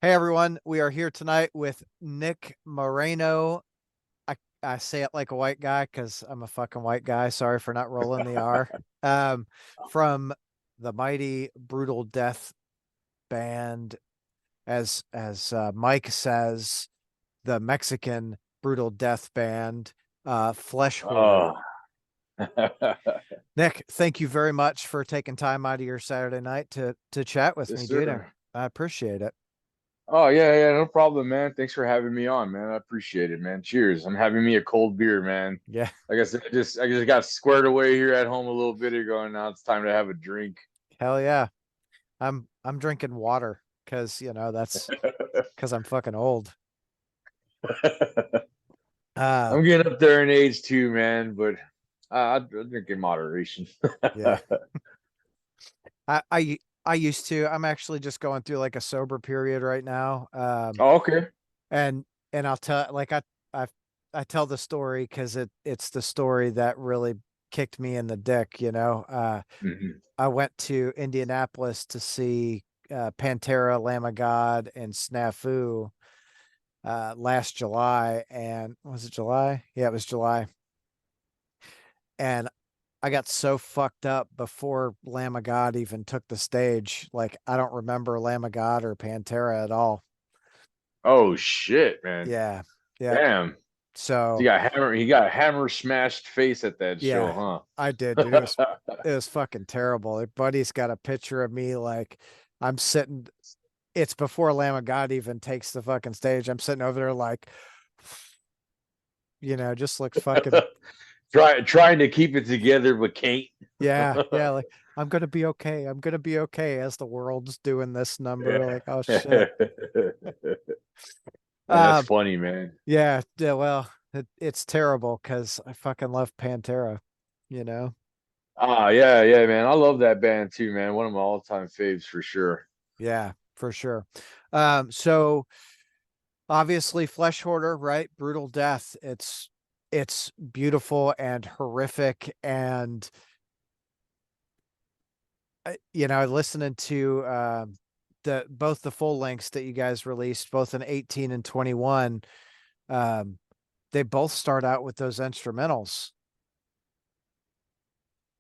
Hey everyone, we are here tonight with Nick Moreno. I say it like a white guy because I'm a fucking white guy. Sorry for not rolling the R. Um, from the mighty Brutal Death band, as Mike says, the Mexican Brutal Death band, Flesh Hoarder. Oh, Nick, thank you very much for taking time out of your Saturday night to chat with yes, me, dude. I sir. I appreciate it. Oh, yeah, yeah, no problem, man. Thanks for having me on, man. I appreciate it, man. Cheers. I'm having me a cold beer, man. Yeah, Like I said, I just got squared away here at home a little bit ago, and now it's time to have a drink. hell yeah. I'm drinking water because that's because I'm fucking old. Uh I'm getting up there in age too, man, but I drink in moderation. yeah. I used to. I'm actually just going through like a sober period right now. Oh, okay. And I'll tell like I I tell the story because it's the story that really kicked me in the dick. Mhm. I went to Indianapolis to see Pantera, Lamb of God, and Snafu last July. And was it July? Yeah, it was July. And I got so fucked up before Lamb of God even took the stage. Like I don't remember Lamb of God or Pantera at all. Oh shit, man. Yeah. Yeah. Damn. He So got hammer. He got a hammer smashed face at that yeah, show, I did, dude. huh? It was fucking terrible. Like, buddy's got a picture of me like I'm sitting it's before Lamb of God even takes the fucking stage. I'm sitting over there like just look fucking Trying to keep it together, but can't. yeah, yeah, like I'm gonna be okay. I'm gonna be okay as the world's doing this number. Yeah. Like, oh shit. Man, that's Um funny, man. Yeah, yeah, well, it's terrible because I fucking love Pantera, you know? Ah, yeah, yeah, man. I love that band too, man. One of my all-time faves for sure. Yeah, for sure. So obviously Flesh Hoarder, right? Brutal Death. It's beautiful and horrific and listening to the both the full lengths that you guys released, both in 18 and 21, um, they both start out with those instrumentals,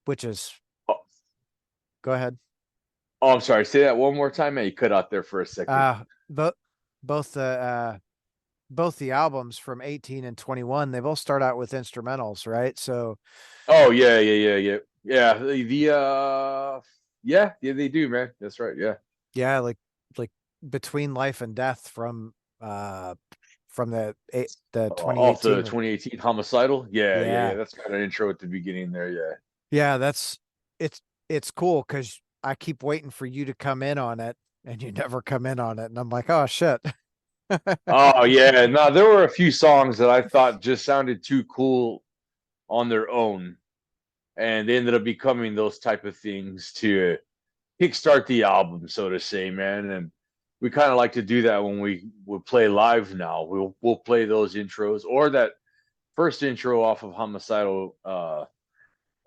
which is Oh, go ahead. oh, I'm sorry. Say that one more time, man. You cut out there for a second. But both the both the albums from 18 and 21, they both start out with instrumentals, right? So Oh, yeah, yeah, yeah, yeah. Yeah, yeah, yeah, they do, man. That's right. Yeah. yeah, like Between Life and Death uh from the Off the 2018. 2018 Homicidal. Yeah, yeah, yeah. Yeah. That's got an intro at the beginning there. Yeah. Yeah, that's it's it's cool because I keep waiting for you to come in on it and you never come in on it. And I'm like, oh shit. Oh, yeah. No, there were a few songs that I thought just sounded too cool on their own, and they ended up becoming those type of things to kickstart the album, so to say, man. And we kind of like to do that when we will play live now. We'll play those intros or that first intro off of Homicidal,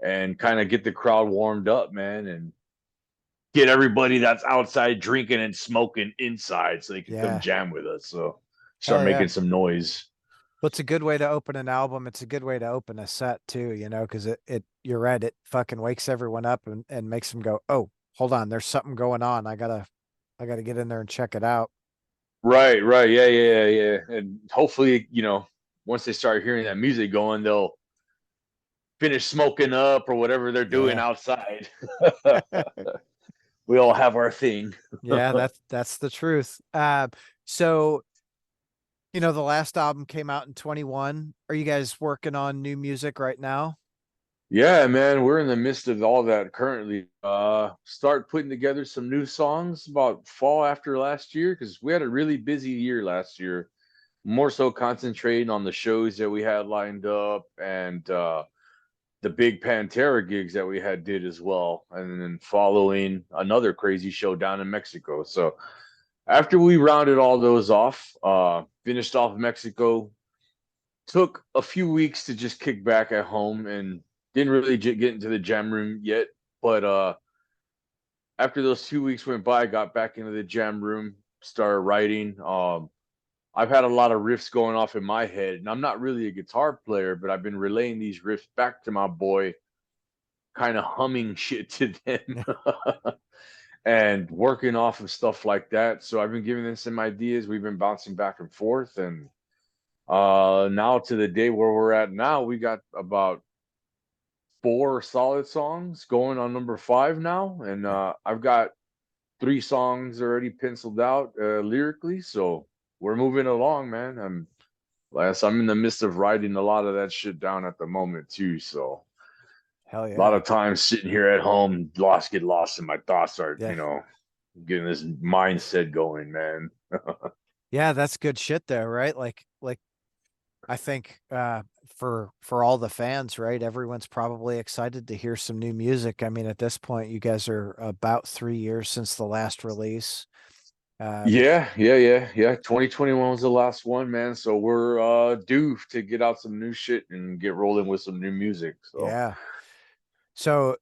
and kind of get the crowd warmed up, man, and get everybody that's outside drinking and smoking inside so they can come Yeah. jam with us. So start Hell yeah. making some noise. Well, it's a good way to open an album. It's a good way to open a set too, because you're right, it fucking wakes everyone up and makes them go, oh, hold on, there's something going on. I gotta get in there and check it out. Right, right. Yeah, yeah, yeah. And hopefully, once they start hearing that music going, they'll finish smoking up or whatever they're doing Yeah. outside. We all have our thing. Yeah, that's the truth. So the last album came out in 21. Are you guys working on new music right now? Yeah, man, we're in the midst of all that currently. Start putting together some new songs about fall after last year because we had a really busy year last year. More so concentrating on the shows that we had lined up and the big Pantera gigs that we had did as well, and then following another crazy show down in Mexico. So after we rounded all those off, finished off Mexico, took a few weeks to just kick back at home and didn't really get into the jam room yet. But after those 2 weeks went by, got back into the jam room. started writing. I've had a lot of riffs going off in my head, and I'm not really a guitar player, but I've been relaying these riffs back to my boy, kind of humming shit to them and working off of stuff like that. So I've been giving them some ideas. We've been bouncing back and forth, and now to the day where we're at now, we got about 4 solid songs going on number 5 now, and I've got 3 songs already penciled out lyrically. So we're moving along, man. I'm in the midst of writing a lot of that shit down at the moment too. So Hell a lot yeah. of times sitting here at home, get lost in my thoughts are, Yeah. getting this mindset going, man. Yeah, that's good shit though, right? Like I think for all the fans, right? Everyone's probably excited to hear some new music. I mean, at this point, you guys are about 3 years since the last release. Um, Yeah. 2021 was the last one, man. So we're due to get out some new shit and get rolling with some new music. So yeah. So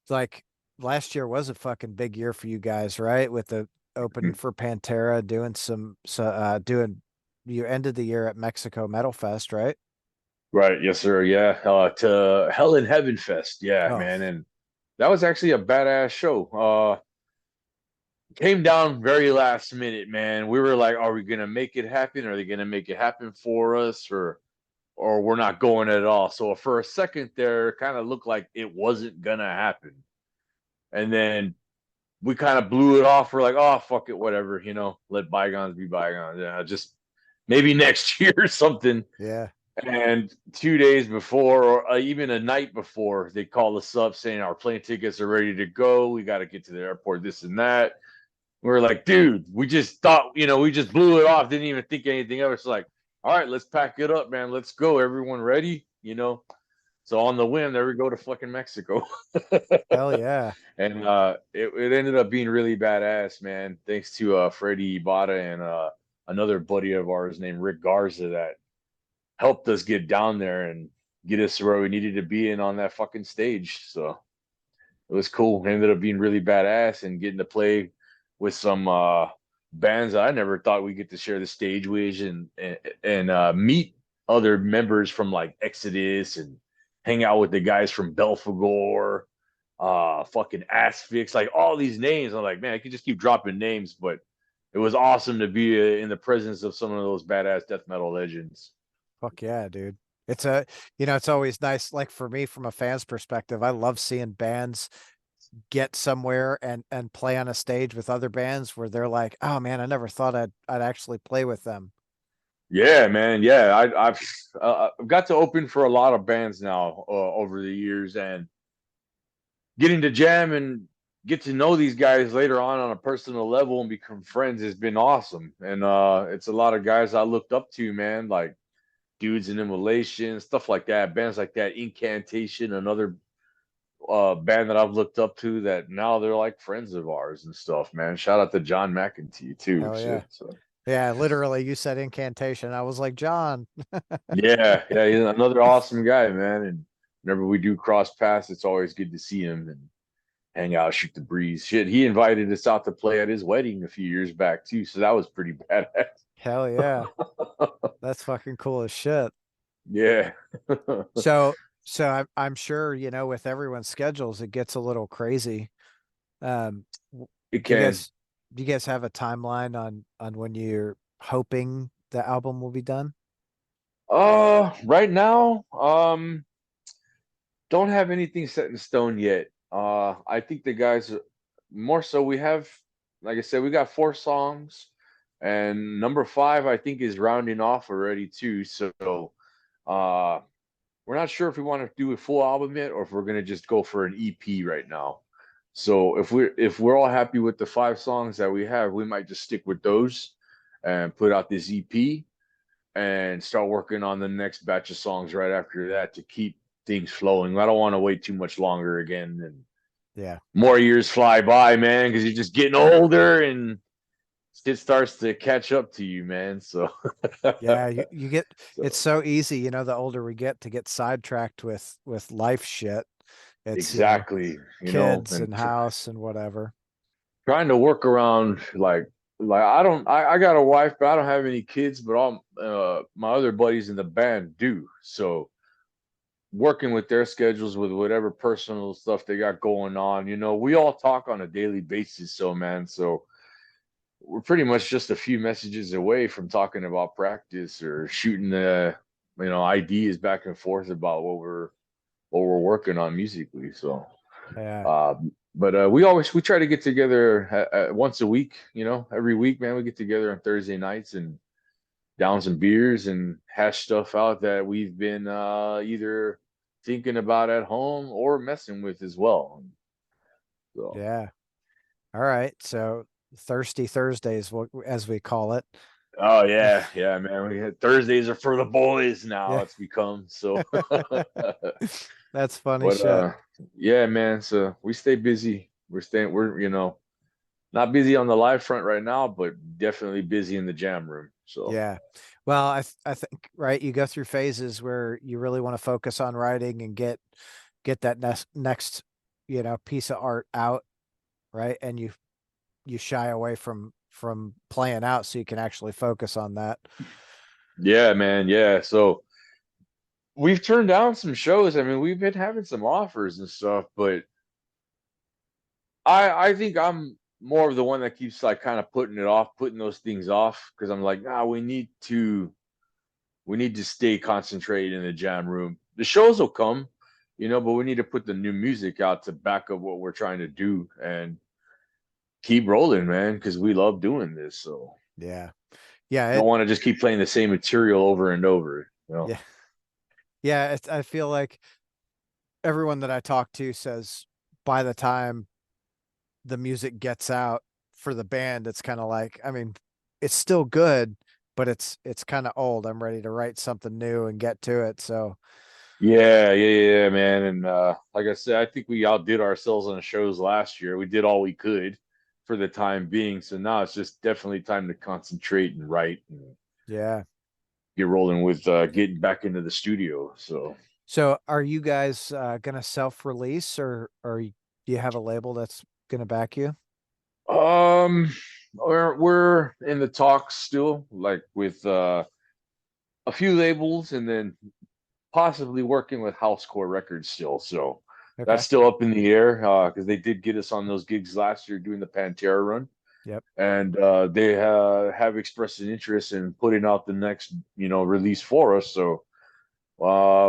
like last year was a fucking big year for you guys, right? With the opening for Pantera, doing doing you ended the year at Mexico Metal Fest, right? right, yes, sir. Yeah. To Hell in Heaven Fest. Yeah, Oh, man. And that was actually a badass show. Came down very last minute, man. We were like, are we gonna make it happen? Are they gonna make it happen for us? Or we're not going at all. So for a second there, it kind of looked like it wasn't gonna happen. And then we kind of blew it off. We're like, oh fuck it, whatever, let bygones be bygones. Yeah, just maybe next year or something. yeah. And 2 days before, or even a night before, they call us up saying our plane tickets are ready to go. We got to get to the airport, this and that. We're like, dude, we just thought, we just blew it off, didn't even think anything of it. It's like, all right, let's pack it up, man. Let's go. Everyone ready? So on the whim, there we go to fucking Mexico. Hell yeah. And it ended up being really badass, man. Thanks to Freddie Ibarra and another buddy of ours named Rick Garza that helped us get down there and get us to where we needed to be in on that fucking stage. So it was cool. It ended up being really badass and getting to play with some bands that I never thought we'd get to share the stage with and meet other members from like Exodus and hang out with the guys from Belphegor, fucking Asphyx, like all these names. I'm like, man, I could just keep dropping names, but it was awesome to be in the presence of some of those badass death metal legends. Fuck yeah, dude. It's a, it's always nice. Like for me, from a fan's perspective, I love seeing bands get somewhere and play on a stage with other bands where they're like, oh man, I never thought I'd actually play with them. Yeah, man. Yeah, I've got to open for a lot of bands now over the years, and getting to jam and get to know these guys later on a personal level and become friends has been awesome. And it's a lot of guys I looked up to, man, like Dudes in Immolation, stuff like that, bands like that, Incantation, another band that I've looked up to that now they're like friends of ours and stuff, man. Shout out to John McEntee too. Hell yeah. Shit. So Yeah, literally you said incantation. I was like, John. yeah, he's another awesome guy, man. And whenever we do cross paths, it's always good to see him and hang out, shoot the breeze. Shit, he invited us out to play at his wedding a few years back too, so that was pretty badass. Hell yeah. That's fucking cool as shit. Yeah. So I'm sure, with everyone's schedules, it gets a little crazy. Um, It do you can. guys do you guys have a timeline on when you're hoping the album will be done? Right now, don't have anything set in stone yet. I think the guys more so we have, like I said, we got 4 songs, and number 5 I think is rounding off already too. So, uh, we're not sure if we want to do a full album yet or if we're gonna just go for an EP right now. So if we're all happy with the 5 songs that we have, we might just stick with those and put out this EP and start working on the next batch of songs right after that to keep things flowing. I don't want to wait too much longer again and Yeah. more years fly by, man, because you're just getting older and it starts to catch up to you, man. So Yeah, you get it's so so easy, the older we get to get sidetracked with life shit. It's, exactly, kids and and house and whatever. trying to work around like like I got a wife, but I don't have any kids, but all my other buddies in the band do. So working with their schedules with whatever personal stuff they got going on, we all talk on a daily basis. So man, so we're pretty much just a few messages away from talking about practice or shooting ideas back and forth about what we're working on musically. So Yeah. but we try to get together once a week, every week, man. We get together on Thursday nights and down some beers and hash stuff out that we've been either thinking about at home or messing with as well. So, Yeah. All right. So Thirsty Thursdays, as we call it. oh yeah, yeah, man. We had Thursdays are for the boys now. Yeah. It's become so. That's funny But shit. yeah, man. So we stay busy. We're not busy on the live front right now, but definitely busy in the jam room. So Yeah. Well, I think, right, you go through phases where you really want to focus on writing and get that next, piece of art out, right? And you shy away from playing out so you can actually focus on that. yeah, man. Yeah. So we've turned down some shows. I mean, we've been having some offers and stuff, but I think I'm more of the one that keeps like kind of putting those things off because I'm like, nah, we need to stay concentrated in the jam room. The shows will come, but we need to put the new music out to back up what we're trying to do and keep rolling, man, because we love doing this. So Yeah. Yeah, don't want to just keep playing the same material over and over. yeah. Yeah, I feel like everyone that I talk to says by the time the music gets out for the band, it's kind of like, I mean, it's still good, but it's kind of old. I'm ready to write something new and get to it. So Yeah, yeah, yeah, man. And like I said, I think we outdid ourselves on the shows last year. We did all we could for the time being. So now it's just definitely time to concentrate and write and yeah. get rolling with getting back into the studio. So So are you guys gonna self-release or do you have a label that's gonna back you? um we're in the talks still, like with a few labels and then possibly working with Housecore Records still. So Okay. that's still up in the air because they did get us on those gigs last year doing the Pantera run. Yep. And they have expressed an interest in putting out the next release for us. So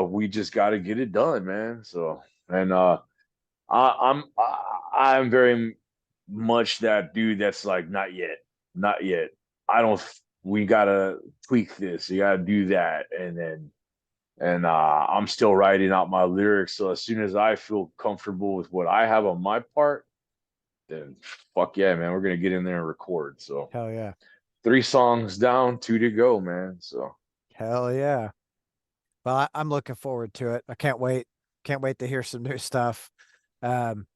we just got to get it done, man. So and I'm very much that dude that's like not yet, not yet. I don't. We gotta tweak this. You gotta do that, and I'm still writing out my lyrics. So as soon as I feel comfortable with what I have on my part, then fuck yeah, man, we're gonna get in there and record. So Hell yeah. 3 songs down, 2 to go, man. So Hell yeah. Well, I'm looking forward to it. I can't wait. Can't wait to hear some new stuff. Um,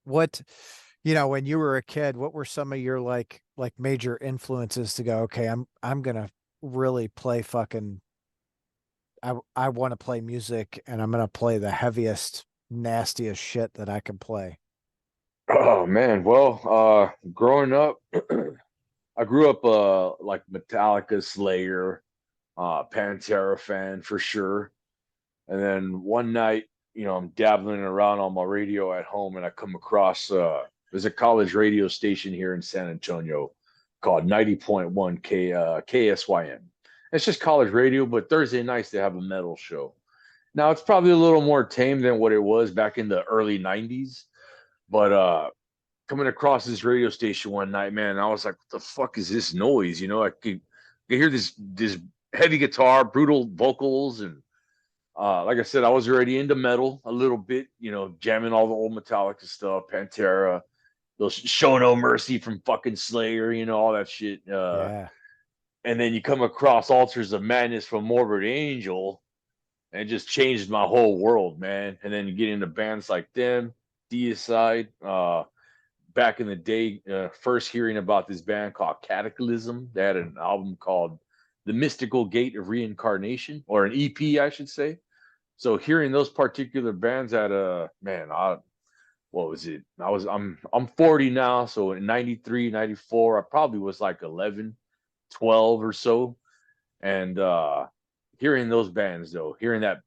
what, when you were a kid, what were some of your like major influences to go, okay, I'm gonna really play fucking I want to play music and I'm gonna play the heaviest, nastiest shit that I can play. oh man, well, growing up, I grew up like Metallica, Slayer, Pantera fan for sure. And then one night, I'm dabbling around on my radio at home and I come across there's a college radio station here in San Antonio called 90.1 KSYM. It's just college radio, but Thursday nights they have a metal show. Now it's probably a little more tame than what it was back in the early 90s, but coming across this radio station one night, man, I was like, what the fuck is this noise? I could hear this heavy guitar, brutal vocals, and like I said, I was already into metal a little bit, jamming all the old Metallica stuff, Pantera, those Show No Mercy from fucking Slayer, all that shit. Yeah. And then you come across Altars of Madness from Morbid Angel, and it just changed my whole world, man. And then you get into bands like them, Deicide, back in the day, first hearing about this band called Cataclysm. They had an album called The Mystical Gate of Reincarnation, or an EP, I should say. So hearing those particular bands at man, what was it? I'm 40 now, so in 93, 94, I probably was like 11, 12 or so. And hearing those bands though, hearing that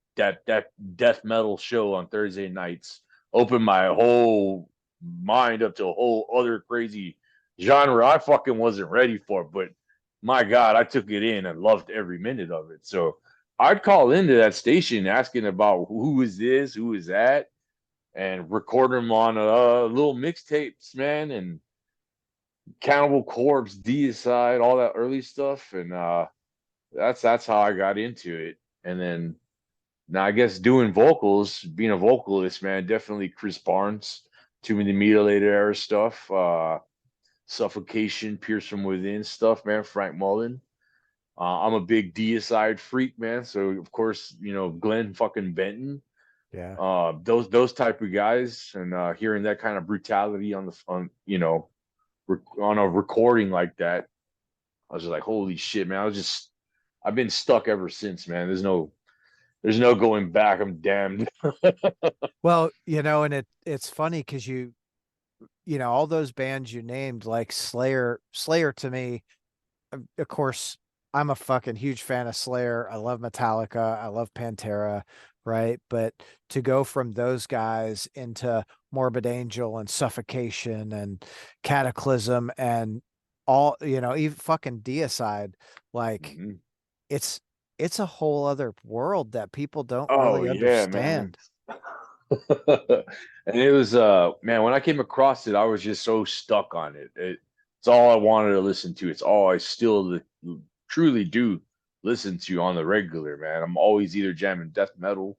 death metal show on Thursday nights opened my whole mind up to a whole other crazy genre I fucking wasn't ready for. But my God, I took it in and loved every minute of it. So I'd call into that station asking about who is this, who is that, and record them on little mixtapes, man, and Cannibal Corpse, Deicide, all that early stuff, and that's how I got into it. And then now I guess doing vocals, being a vocalist, man, definitely Chris Barnes, Too Many Mutilated Era stuff, Suffocation, Pierce from Within stuff, man, Frank Mullen. I'm a big Deicide freak, man. So of course, Glenn fucking Benton, Yeah. those type of guys, and hearing that kind of brutality on a recording like that, I was just like, holy shit, man! I've been stuck ever since, man. There's no going back. I'm damned. Well, and it's funny because all those bands you named, like Slayer to me, of course, I'm a fucking huge fan of Slayer. I love Metallica. I love Pantera, right? But to go from those guys into Morbid Angel and Suffocation and Cataclysm and all, even fucking Deicide, like Mhm. it's it's a whole other world that people don't Oh really yeah, man. understand. And it was man, when I came across it, I was just so stuck on it. It's all I wanted to listen to. It's all I still truly do listen to on the regular, man. I'm always either jamming death metal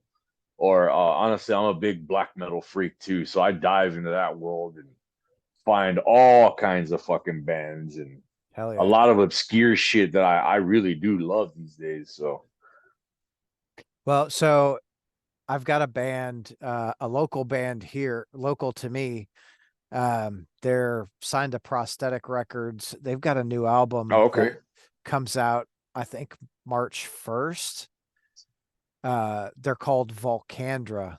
or honestly, I'm a big black metal freak too. So I dive into that world and find all kinds of fucking bands and Hell a yeah. lot of obscure shit that I really do love these days. So Well, so I've got a band, a local band here, local to me. They're signed to Prosthetic Records. They've got a new album oh, that okay. comes out, I think, March 1st. They're called Volcandra.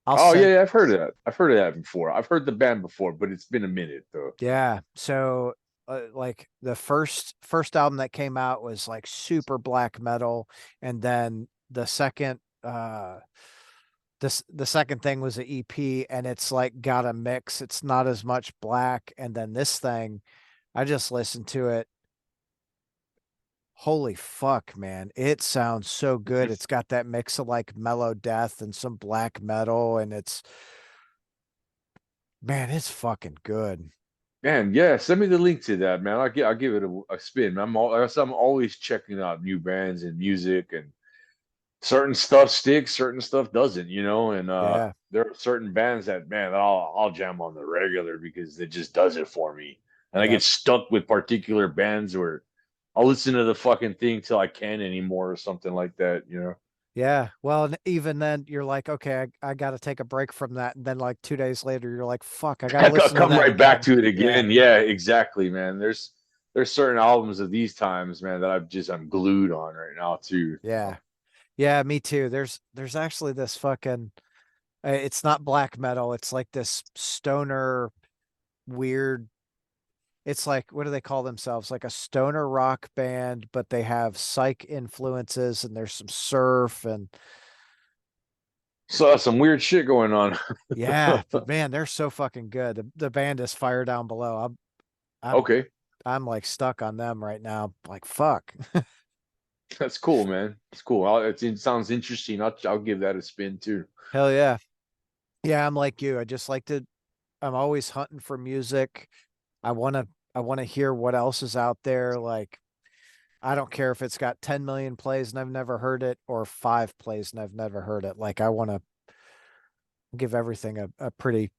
I'll Oh yeah, send, yeah, I've heard of that. I've heard of that before. I've heard the band before, but it's been a minute though. yeah. So, like the first album that came out was like super black metal, and then the second thing was an EP, and it's like got a mix. It's not as much black, and then this thing, I just listened to it. Holy fuck, man. It sounds so good. It's got that mix of like mellow death and some black metal, and man, it's fucking good. Man, yeah, send me the link to that, man. I'll give it a spin. I'm always checking out new bands and music, and certain stuff sticks, certain stuff doesn't, and Yeah. there are certain bands that, man, I'll jam on the regular because it just does it for me. And I get Yep. stuck with particular bands where I'll listen to the fucking thing till I can't anymore or something like that. Yeah. Well, and even then you're like, okay, I got to take a break from that. And then like 2 days later, you're like, fuck, I got to I listen to come that right back again. to it Yeah. again. Yeah, exactly, man. There's certain albums of these times, man, that I'm glued on right now too. Yeah. Yeah. Me too. There's actually this fucking, it's not black metal. It's like this stoner weird. It's like, what do they call themselves? Like a stoner rock band, but they have psych influences and there's some surf and So that's some weird shit going on. yeah, but man, they're so fucking good. The band is Fire Down Below. I'm Okay, I'm like stuck on them right now. Like fuck. that's cool, man. It's cool. It sounds interesting. I'll give that a spin too. Hell yeah. Yeah, I'm like you. I'm always hunting for music. I want to hear what else is out there. Like I don't care if it's got 10 million plays and I've never heard it or 5 plays and I've never heard it. Like I want to give everything a pretty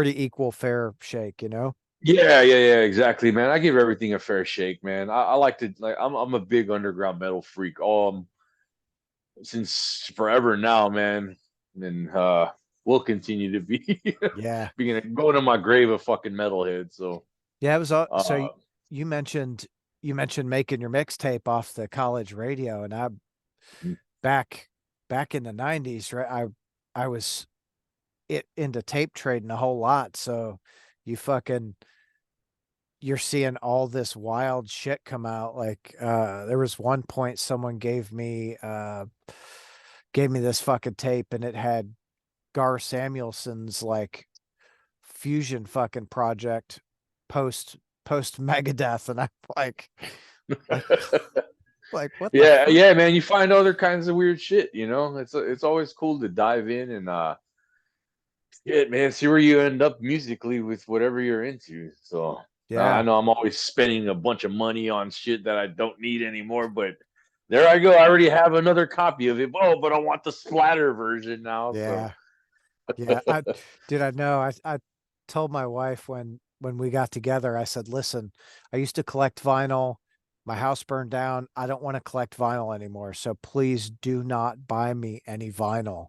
equal fair shake. Yeah, yeah, yeah, exactly, man. I give everything a fair shake, man. I like to like. I'm a big underground metal freak. Since forever now, man, and will continue to be Yeah. being going to my grave a fucking metalhead. So, Yeah, it was so uh, you mentioned making your mixtape off the college radio and I back back in the 90s, right? I was into tape trading a whole lot. So you fucking you're seeing all this wild shit come out. Like there was one point someone gave me this fucking tape and it had Gar Samuelson's like fusion fucking project post Megadeth, and I'm like like what the Yeah, fuck? yeah, man. You find other kinds of weird shit. It's always cool to dive in and shit, man. See where you end up musically with whatever you're into. So I Yeah, know I'm always spending a bunch of money on shit that I don't need anymore, but there I go. I already have another copy of it. Oh, but I want the splatter version now. So yeah, yeah. I know. I told my wife when we got together, I said, listen, I used to collect vinyl. My house burned down. I don't want to collect vinyl anymore. So please do not buy me any vinyl.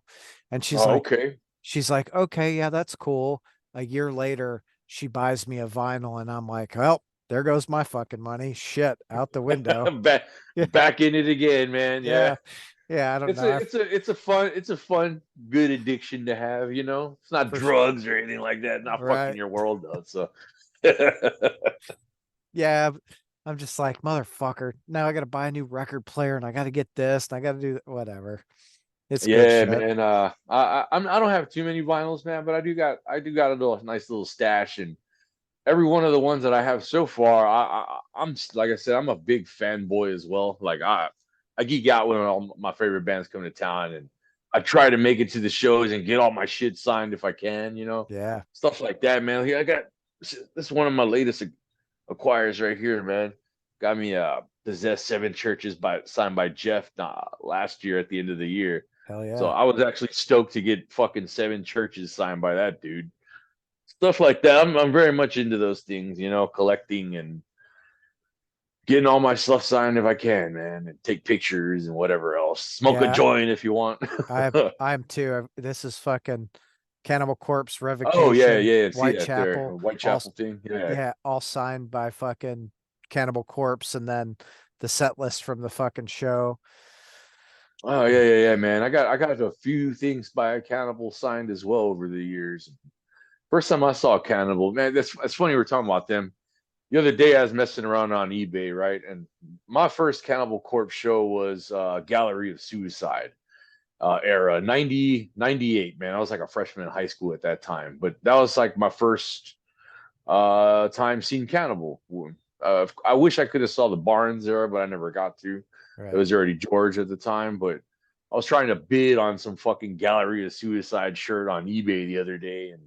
And oh, okay. she's like, okay, yeah, that's cool. A year later, she buys me a vinyl, and I'm like, well, there goes my fucking money. Shit, out the window. back Yeah, back in it again, man. Yeah. yeah, yeah. I don't It's know. a it's a it's a fun good addiction to have, you know. It's not For sure. drugs or anything like that. Not fucking Right. your world though. So Yeah. I'm just like, motherfucker. Now I got to buy a new record player and I got to get this and I got to do whatever. It's good yeah, shit. man. I don't have too many vinyls, man, but I do got a nice little stash, and every one of the ones that I have so far, I'm like I said, I'm a big fanboy as well. Like I geek out when all my favorite bands come to town, and I try to make it to the shows and get all my shit signed if I can, Yeah. stuff like that, man. Here I got this is one of my latest acquires right here, man. Got me Possessed Seven Churches by signed by Jeff last year at the end of the year. Hell So yeah. I was actually stoked to get fucking Seven Churches signed by that dude. Stuff like that. I'm very much into those things, collecting and getting all my stuff signed if I can, man, and take pictures and whatever else. Smoke a Yeah. joint if you want. I'm too. This is fucking Cannibal Corpse Oh yeah, Revocation, yeah. See that there, Whitechapel, all Whitechapel thing. Yeah. yeah, all signed by fucking Cannibal Corpse, and then the set list from the fucking show. Oh yeah, yeah, yeah, man. I got a few things by Cannibal signed as well over the years. First time I saw Cannibal, man, that's funny we're talking about them. The other day I was messing around on eBay, right? And my first Cannibal Corpse show was Gallery of Suicide era, 98, man. I was like a freshman in high school at that time. But that was like my first time seeing Cannibal. I wish I could have saw the Barnes there, but I never got to. It Right. was already George at the time, but I was trying to bid on some fucking Gallery of Suicide shirt on eBay the other day and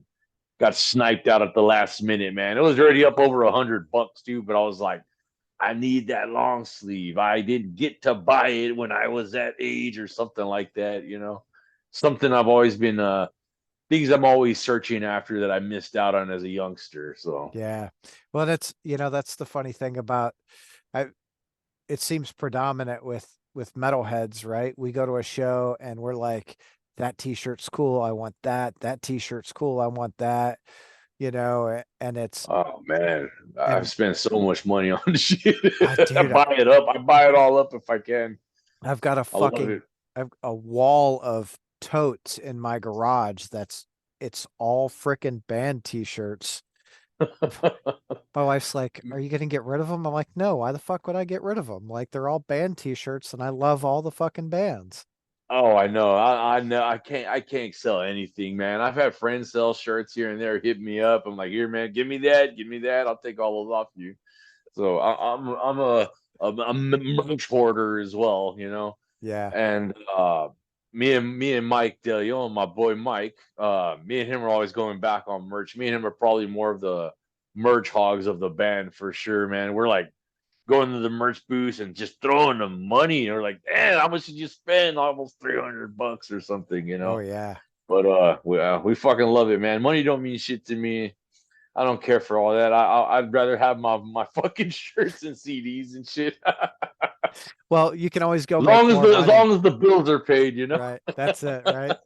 got sniped out at the last minute, man. It was already up over $100 too, but I was like, I need that long sleeve. I didn't get to buy it when I was that age or something like that. Something I've always been things I'm always searching after that I missed out on as a youngster. So Yeah. Well, that's the funny thing about I it seems predominant with metalheads, right? We go to a show and we're like, that t-shirt's cool, I want that. That t-shirt's cool, I want that, and oh man, I've and spent so much money on shit. I dude, buy it up. I buy it all up if I can. I've got I love it. I've a wall of totes in my garage it's all freaking band t-shirts. My wife's like, "Are you gonna get rid of them?" I'm like, "No, why the fuck would I get rid of them? Like they're all band t-shirts and I love all the fucking bands." Oh, I know. I know. I can't sell anything, man. I've had friends sell shirts here and there, hit me up. I'm like, here, man, give me that, give me that. I'll take all those off you. So I'm a merch hoarder as well. Yeah. And me and Mike DeLeon, my boy Mike, me and him are always going back on merch. Me and him are probably more of the merch hogs of the band for sure, man. We're like going to the merch booth and just throwing them money. Or like, man, how much did you spend? Almost $300 or something. Oh yeah. But we fucking love it, man. Money don't mean shit to me. I don't care for all that. I'd rather have my fucking shirts and CDs and shit. Well, you can always go As make long as more the as money. long as the bills are paid. Right. That's it, right?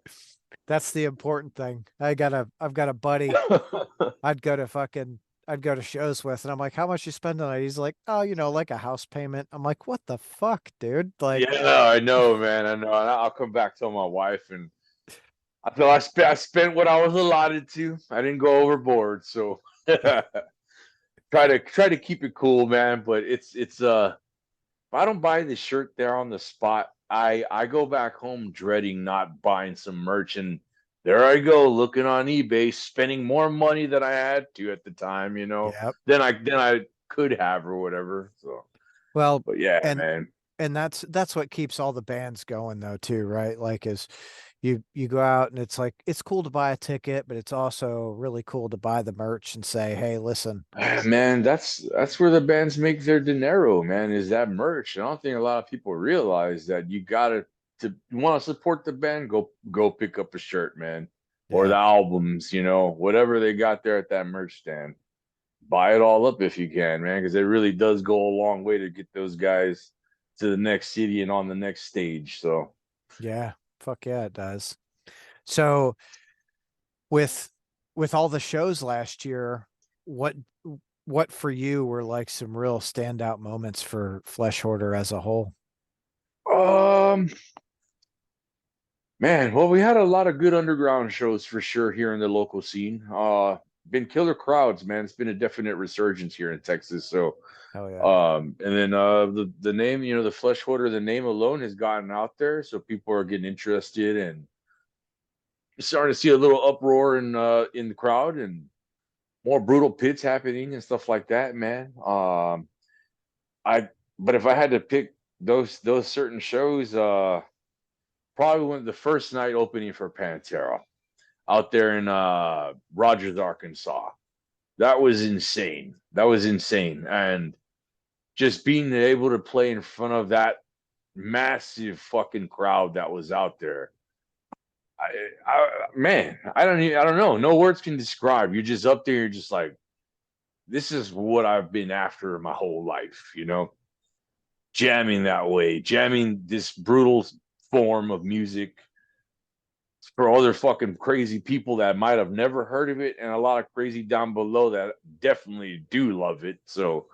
That's the important thing. I've got a buddy I'd go to shows with and I'm like, "How much you spend on it?" He's like, "Oh, like a house payment." I'm like, "What the fuck, dude?" Like, Yeah, I know, man. I know. And I'll come back to my wife, and I spent what I was allotted to. I didn't go overboard, so try to keep it cool, man. But if I don't buy the shirt there on the spot, I go back home dreading not buying some merch, and there I go looking on eBay, spending more money than I had to at the time, Yep. than I could have or whatever. So, Well, but yeah, and man. that's what keeps all the bands going though too, right? Like is you go out and it's like it's cool to buy a ticket, but it's also really cool to buy the merch and say, "Hey, listen." Man, that's where the bands make their dinero, man, is that merch. I don't think a lot of people realize that you gotta to want to support the band, go pick up a shirt, man, or Yeah. the albums, whatever they got there at that merch stand. Buy it all up if you can, man, because it really does go a long way to get those guys to the next city and on the next stage. So, Yeah. Fuck yeah, it does. So with with all the shows last year, what what for you were like some real standout moments for Flesh Hoarder as a whole? um, man, well, we had a lot of good underground shows for sure here in the local scene. Been killer crowds, man. It's been a definite resurgence here in Texas. So, Hell yeah. and then the name, the Flesh Hoarder, the name alone has gotten out there, so people are getting interested and starting to see a little uproar in the crowd and more brutal pits happening and stuff like that, man. I but if I had to pick those certain shows, probably went the first night opening for Pantera out there in Rogers, Arkansas. That was insane. That was insane. And just being able to play in front of that massive fucking crowd that was out there. Man, I don't know. No words can describe. You're just up there. You're just like, this is what I've been after my whole life. Jamming that way, jamming this brutal form of music for other fucking crazy people that might have never heard of it, and a lot of crazy down below that definitely do love it. So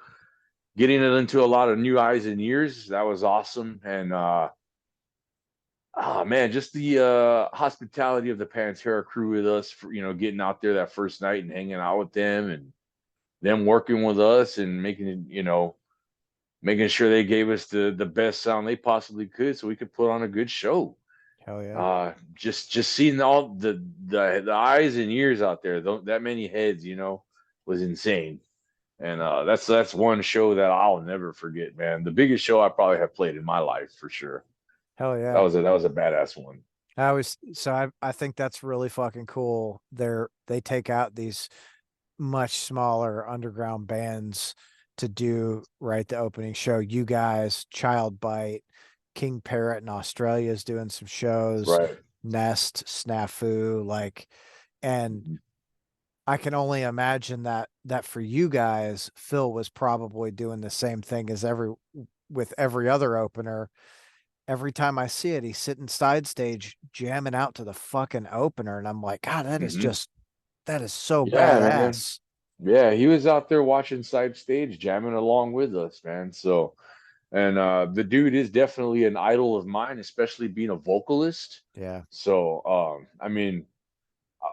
getting it into a lot of new eyes and ears, that was awesome. And oh man, just the hospitality of the Pantera crew with us for getting out there that first night and hanging out with them and them working with us and making sure they gave us the best sound they possibly could so we could put on a good show. Hell yeah. Just seeing all the eyes and ears out there, that many heads, was insane. And that's one show that I'll never forget, man. The biggest show I probably have played in my life for sure. Hell That yeah. was a badass one. I think that's really fucking cool. They take out these much smaller underground bands to do right the opening show. You guys, Child Bite, King Parrot in Australia is doing some shows, Right. Nest, Snafu, like, and I can only imagine that for you guys, Phil was probably doing the same thing as with every other opener. Every time I see it, he's sitting side stage jamming out to the fucking opener, and I'm like, God, Hmm. that is so Yeah, man. badass. Yeah, he was out there watching side stage, jamming along with us, man. So, and the dude is definitely an idol of mine, especially being a vocalist. Yeah, So, I mean, uh,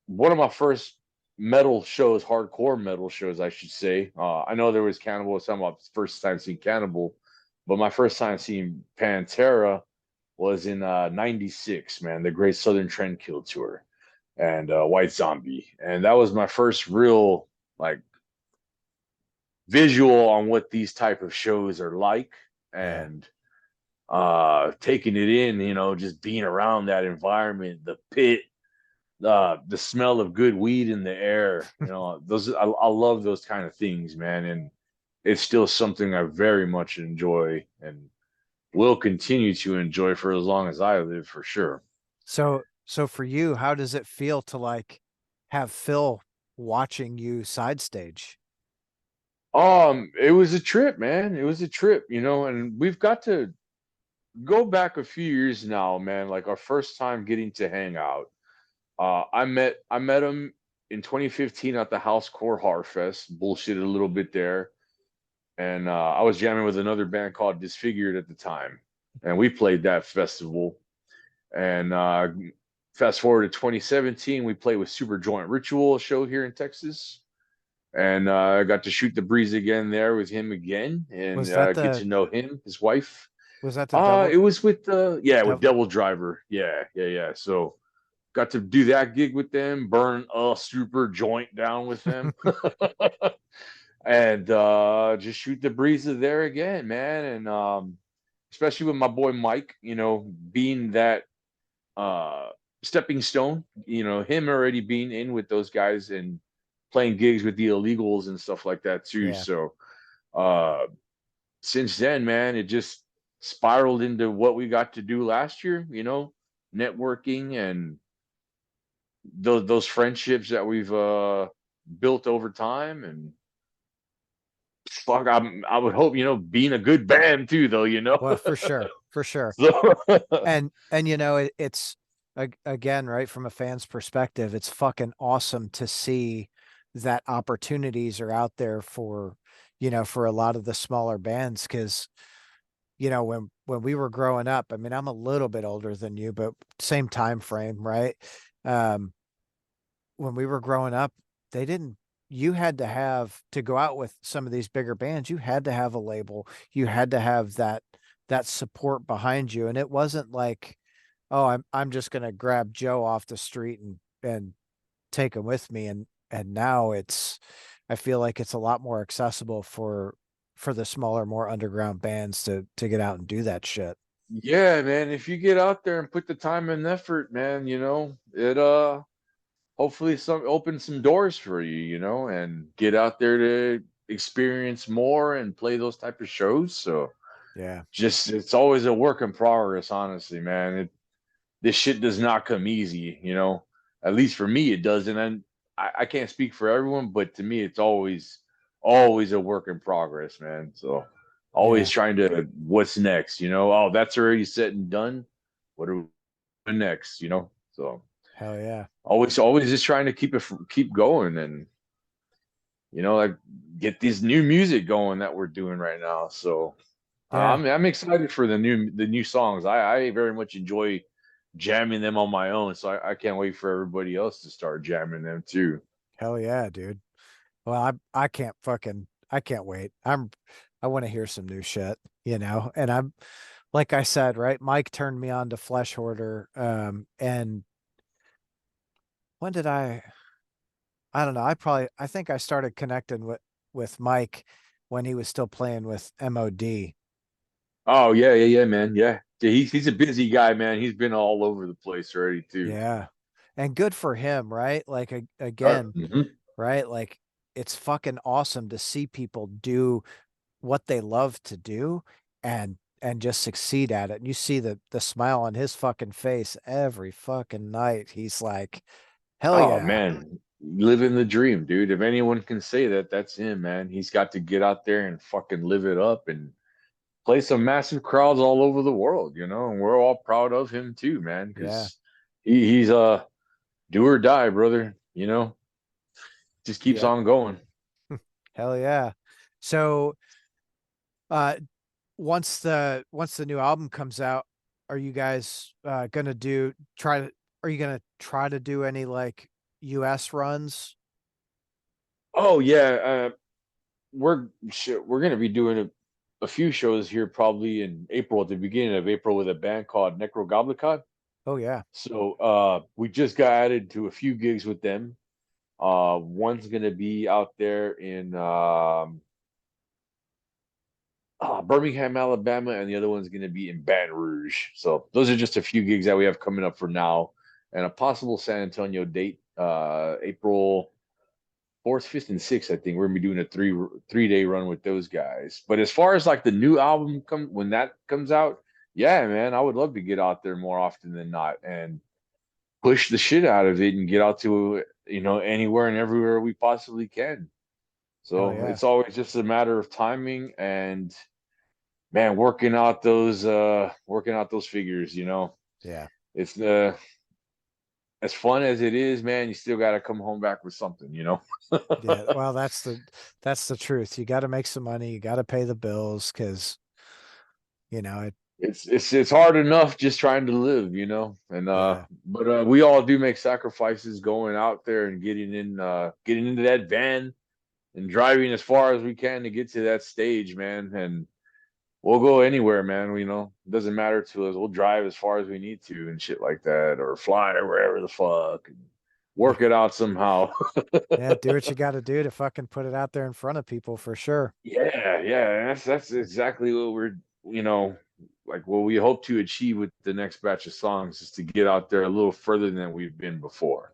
one of my first metal shows, hardcore metal shows, I should say. I know there was Cannibal. It's my first time seeing Cannibal, but my first time seeing Pantera was in '96. Man, the Great Southern Trendkill tour and White Zombie, and that was my first real like visual on what these type of shows are like, yeah. and taking it in, just being around that environment, the pit, the smell of good weed in the air. Those I love those kind of things, man, and it's still something I very much enjoy and will continue to enjoy for as long as I live, for sure. So for you, how does it feel to like have Phil watching you side stage? It was a trip, man. It was a trip, and we've got to go back a few years now, man. Like our first time getting to hang out. I met him in 2015 at the House Core Harfest. Bullshitted a little bit there, and I was jamming with another band called Disfigured at the time, and we played that festival. And Fast forward to 2017, we played with Super Joint Ritual show here in Texas, and I got to shoot the breeze again there with him again, and Was that get the to know him, his wife. was that the double It was with with devil? Devil Driver. Yeah. So got to do that gig with them, burn a super joint down with them, and just shoot the breezes there again, man. And especially with my boy Mike, being that uh stepping stone, him already being in with those guys and playing gigs with the illegals and stuff like that too. Yeah. So uh since then, man, it just spiraled into what we got to do last year, networking and those friendships that we've built over time. And fuck, I would hope, being a good band too, though, Well, for sure. For sure. So And it's again, right, from a fan's perspective, it's fucking awesome to see that opportunities are out there for, for a lot of the smaller bands. Cause, when we were growing up, I mean, I'm a little bit older than you, but same time frame, right? Um, when we were growing up, they didn't, you had to have to go out with some of these bigger bands, you had to have a label, you had to have that support behind you. And it wasn't like, oh, I'm just gonna grab Joe off the street and take him with me. And now I feel like it's a lot more accessible for the smaller, more underground bands to get out and do that shit. yeah, man, if you get out there and put the time and effort, man, it hopefully some open some doors for you, and get out there to experience more and play those type of shows. So Yeah. just it's always a work in progress, honestly, man. This shit does not come easy, At least for me, it doesn't. And I can't speak for everyone, but to me, it's always a work in progress, man. So always Yeah. trying to what's next, Oh, that's already set and done. What are we doing next, So Hell yeah. always just trying to keep going and like get this new music going that we're doing right now. So Yeah. I'm excited for the new songs. I very much enjoy jamming them on my own, so I can't wait for everybody else to start jamming them too. Hell yeah, dude. Well, I can't wait. I want to hear some new shit, and I'm like I said, right? Mike turned me on to Flesh Hoarder. And when did I don't know. I think I started connecting with Mike when he was still playing with MOD. Oh yeah, man, yeah. Yeah, he's a busy guy, man. He's been all over the place already too. Yeah. And good for him, right? Like again, Mhm. right? Like it's fucking awesome to see people do what they love to do and just succeed at it. And you see the smile on his fucking face every fucking night. He's like, hell Oh yeah. man, living the dream, dude. If anyone can say that, that's him, man. He's got to get out there and fucking live it up and play some massive crowds all over the world, and we're all proud of him too, man, Yeah. because he's do or die, brother. Just keeps Yep. on going. Hell yeah. So uh once the new album comes out, are you guys gonna do try to are you gonna try to do any like US runs? Oh yeah, we're gonna be doing a few shows here probably in April, at the beginning of April, with a band called Nekrogoblikon. Oh yeah. So we just got added to a few gigs with them. One's gonna be out there in Birmingham, Alabama, and the other one's going to be in Baton Rouge. So those are just a few gigs that we have coming up for now, and a possible San Antonio date, April 4th, 5th, and 6th. I think we're gonna be doing a three-day run with those guys. But as far as like the new album when that comes out, yeah, man, I would love to get out there more often than not and push the shit out of it and get out to anywhere and everywhere we possibly can. Hell So yeah. it's always just a matter of timing and man, working out those figures, Yeah. it's as fun as it is, man, you still got to come home back with something. Yeah. Well, that's the truth. You got to make some money. You got to pay the bills because, it It's hard enough just trying to live, you know. And Yeah. but we all do make sacrifices going out there and getting into that van and driving as far as we can to get to that stage, man. And we'll go anywhere, man. You know, it doesn't matter to us. We'll drive as far as we need to and shit like that, or fly or wherever the fuck, and Yeah. work it out somehow. Yeah. Do what you got to do to fucking put it out there in front of people for sure. Yeah, yeah, that's exactly what we're, you know, like what we hope to achieve with the next batch of songs is to get out there a little further than we've been before,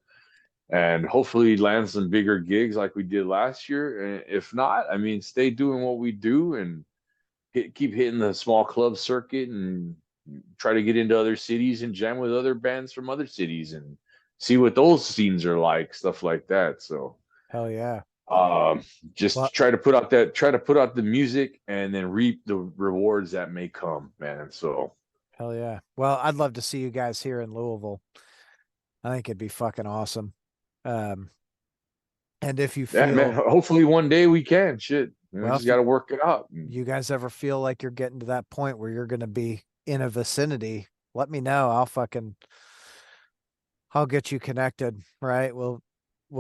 and hopefully land some bigger gigs like we did last year. And if not, I mean, stay doing what we do and keep hitting the small club circuit and try to get into other cities and jam with other bands from other cities and see what those scenes are like, stuff like that. So Hell yeah. um, Well, just try to put out the music and then reap the rewards that may come, man. So hell yeah. Well, I'd love to see you guys here in Louisville. I think it'd be fucking awesome. Um, and if you yeah, man. feel, Hopefully one day we can. Shit, we well, just if got to work it out. you guys ever feel like you're getting to that point where you're going to be in a vicinity, let me know. I'll get you connected, right? We'll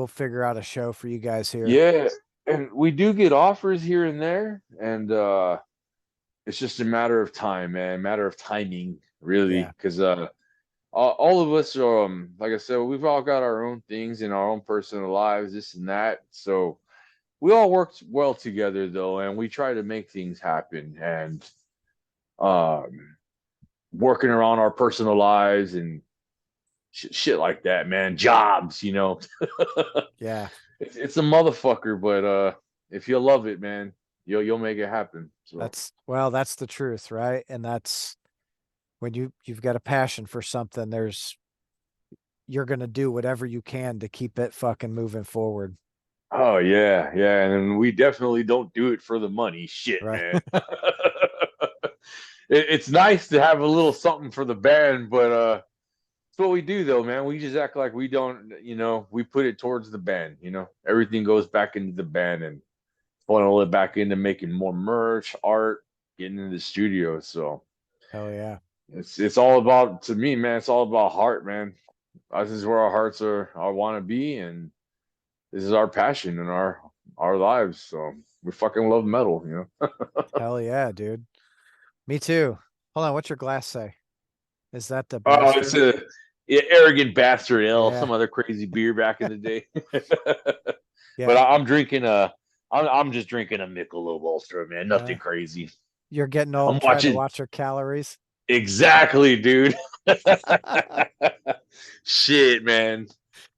figure out a show for you guys here. Yeah, and we do get offers here and there, and it's just a matter of time, man. Matter of timing, really, Yeah. because all of us are, like I said, we've all got our own things in our own personal lives, this and that. So we all work well together, though, and we try to make things happen. And um, working around our personal lives and shit like that, man. Jobs, you know. Yeah. It's a motherfucker, but if you love it, man, you'll make it happen. So. That's the truth, right? And that's when you've got a passion for something, you're going to do whatever you can to keep it fucking moving forward, Oh yeah, yeah, and we definitely don't do it for the money. Shit, right? man. It's nice to have a little something for the band, but it's what we do though, man. We just act like we don't, you know. We put it towards the band, you know. Everything goes back into the band and funnel it back into making more merch, art, getting in the studio. So Hell yeah. it's all about, to me, man. It's all about heart, man. This is where our hearts are want to be, and this is our passion in our lives. So we fucking love metal, you know. Hell yeah, dude. Me too. Hold on, what's your glass say? Is that the Oh, it's bastard? a yeah, arrogant bastard ale, Yeah. some other crazy beer back in the day. Yeah. But I'm drinking I'm just drinking a Michelob Ultra, man. Uh, Nothing crazy. you're getting I'm old trying to watching watch your calories. exactly, dude. Shit, man.